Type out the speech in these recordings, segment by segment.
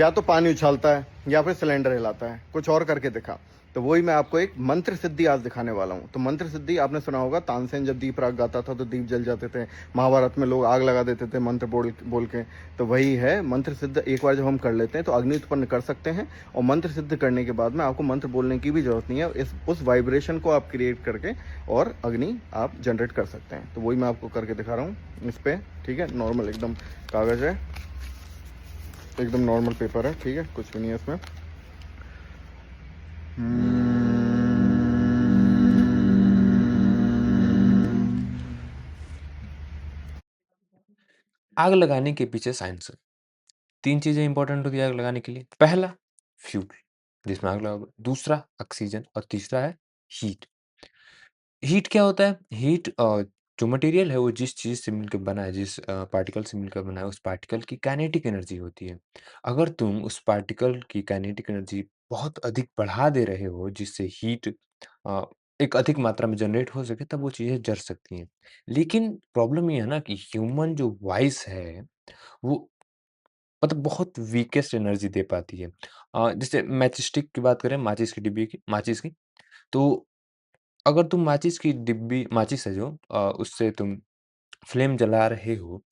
या तो पानी उछालता है या फिर सिलेंडर हिलाता है, कुछ और करके दिखा। तो वही मैं आपको एक मंत्र सिद्धि आज दिखाने वाला हूँ। तो मंत्र सिद्धि आपने सुना होगा, तानसेन जब दीप राग गाता था तो दीप जल जाते थे, महाभारत में लोग आग लगा देते थे मंत्र बोल बोल के। तो वही है मंत्र सिद्ध। एक बार जब हम कर लेते हैं तो अग्नि उत्पन्न कर सकते हैं, और मंत्र सिद्ध करने के बाद में आपको मंत्र बोलने की भी जरूरत नहीं है, इस उस वाइब्रेशन को आप क्रिएट करके और अग्नि आप जनरेट कर सकते हैं। तो वही मैं आपको करके दिखा रहा हूँ इस पर। ठीक है, नॉर्मल एकदम कागज़ है, एकदम नॉर्मल पेपर है, ठीक है, कुछ भी नहीं है इसमें। आग लगाने के पीछे साइंस है। 3 चीज़ें इंपॉर्टेंट होती है आग लगाने के लिए। पहला फ्यूल जिसमें आग लगाओगे, दूसरा ऑक्सीजन और तीसरा है हीट। हीट क्या होता है? हीट जो मटेरियल है वो जिस चीज़ से मिलकर बना है, जिस पार्टिकल से मिलकर बना है, उस पार्टिकल की काइनेटिक एनर्जी होती है। अगर तुम उस पार्टिकल की काइनेटिक एनर्जी बहुत अधिक बढ़ा दे रहे हो जिससे हीट अ, एक अधिक मात्रा में जनरेट हो सके, तब वो चीज़ें जल सकती हैं। लेकिन प्रॉब्लम ये है ना कि ह्यूमन जो वॉइस है वो मतलब बहुत वीकेस्ट एनर्जी दे पाती है। जैसे मैचस्टिक की बात करें, माचिस की डिब्बी की, माचिस की, तो अगर तुम माचिस की डिब्बी, माचिस है जो उससे तुम फ्लेम जला रहे हो,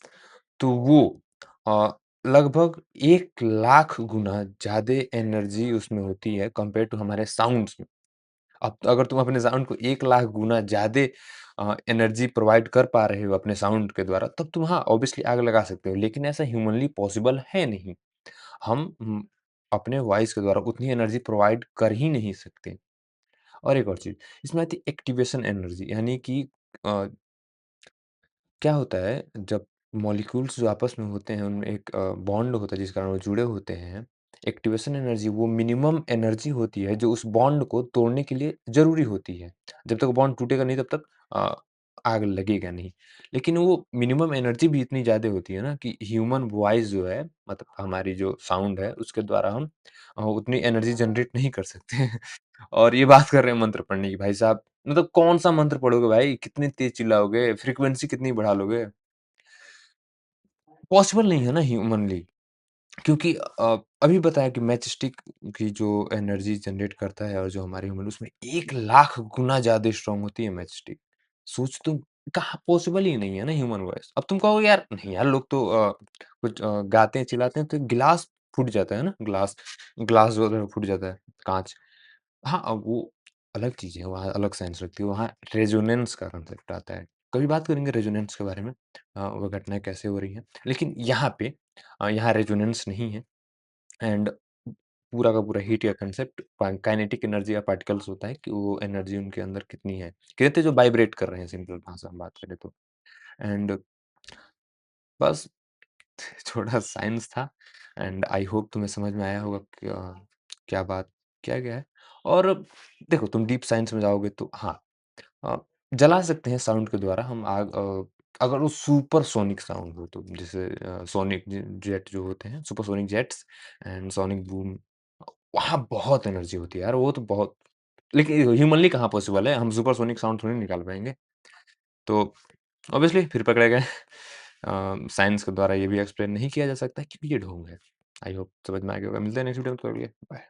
तो वो अ, लगभग 1 लाख गुना ज़्यादा एनर्जी उसमें होती है कंपेयर टू हमारे साउंड्स में। अब अगर तुम अपने साउंड को 1 लाख गुना ज़्यादा एनर्जी प्रोवाइड कर पा रहे हो अपने साउंड के द्वारा, तब तुम हाँ, ऑब्वियसली आग लगा सकते हो, लेकिन ऐसा ह्यूमनली पॉसिबल है नहीं। हम अपने वॉइस के द्वारा उतनी एनर्जी प्रोवाइड कर ही नहीं सकते। और एक और चीज़, इसमें आती है एक्टिवेशन एनर्जी, यानी कि अ, क्या होता है जब मॉलिक्यूल्स जो आपस में होते हैं उनमें एक बॉन्ड होता है जिस कारण वो जुड़े होते हैं। एक्टिवेशन एनर्जी वो मिनिमम एनर्जी होती है जो उस बॉन्ड को तोड़ने के लिए ज़रूरी होती है। जब तक बॉन्ड टूटेगा नहीं तब तक अ, आग लगेगा नहीं। लेकिन वो मिनिमम एनर्जी भी इतनी ज़्यादा होती है ना कि ह्यूमन वॉइस जो है, मतलब हमारी जो साउंड है उसके द्वारा हम उतनी एनर्जी जनरेट नहीं कर सकते। और ये बात कर रहे हैं मंत्र पढ़ने की, भाई साहब मतलब कौन-सा मंत्र पढ़ोगे भाई? कितनी तेज़ चिल्लाओगे? फ्रीक्वेंसी कितनी बढ़ा लोगे? पॉसिबल नहीं है ना ह्यूमनली, क्योंकि अभी बताया कि मैच स्टिक की जो एनर्जी जनरेट करता है और जो हमारे ह्यूमन, उसमें 1 लाख गुना ज़्यादा स्ट्रॉन्ग होती है मैच स्टिक। सोच तुम, कहाँ पॉसिबल ही नहीं है ना ह्यूमन वॉइस। अब तुम कहोगे यार नहीं यार, लोग तो कुछ गाते हैं, चिल्लाते हैं तो गिलास फूट जाता है ना, ग्लास ग्लास वगैरह फूट जाता है, काँच। हाँ, अब वो अलग चीज़ है, वहाँ अलग साइंस लगती है, वहाँ रेजोनेंस का कांसेप्ट आता है। कभी बात करेंगे रेजोनेंस के बारे में, वो घटनाएँ कैसे हो रही हैं। लेकिन यहाँ पे यहाँ रेजोनेंस नहीं है, एंड पूरा का पूरा हीट का कांसेप्ट काइनेटिक एनर्जी या पार्टिकल्स होता है कि वो एनर्जी उनके अंदर कितनी है। कहते हैं जो वाइब्रेट कर रहे हैं, सिंपल भाषा में बात करें तो। एंड बस थोड़ा साइंस था, एंड आई होप तुम्हें समझ में आया होगा कि क्या बात किया गया है। और देखो, तुम डीप साइंस में जाओगे तो हाँ, अ, जला सकते हैं साउंड के द्वारा हम आग, अगर वो सुपरसोनिक साउंड हो तो, जैसे सोनिक जेट जो होते हैं, supersonic jets and sonic boom, वहाँ बहुत एनर्जी होती है यार, वो तो बहुत। लेकिन ह्यूमनली कहाँ पॉसिबल है, हम सुपरसोनिक साउंड थोड़ी निकाल पाएँगे। तो ऑब्वियसली फिर पकड़े गए। साइंस के द्वारा ये भी एक्सप्लेन नहीं किया जा सकता कि ये ढोंग है। आई होप समझ में आ गया होगा। मिलते हैं नेक्स्ट वीडियो में, तब तक के लिए बाय।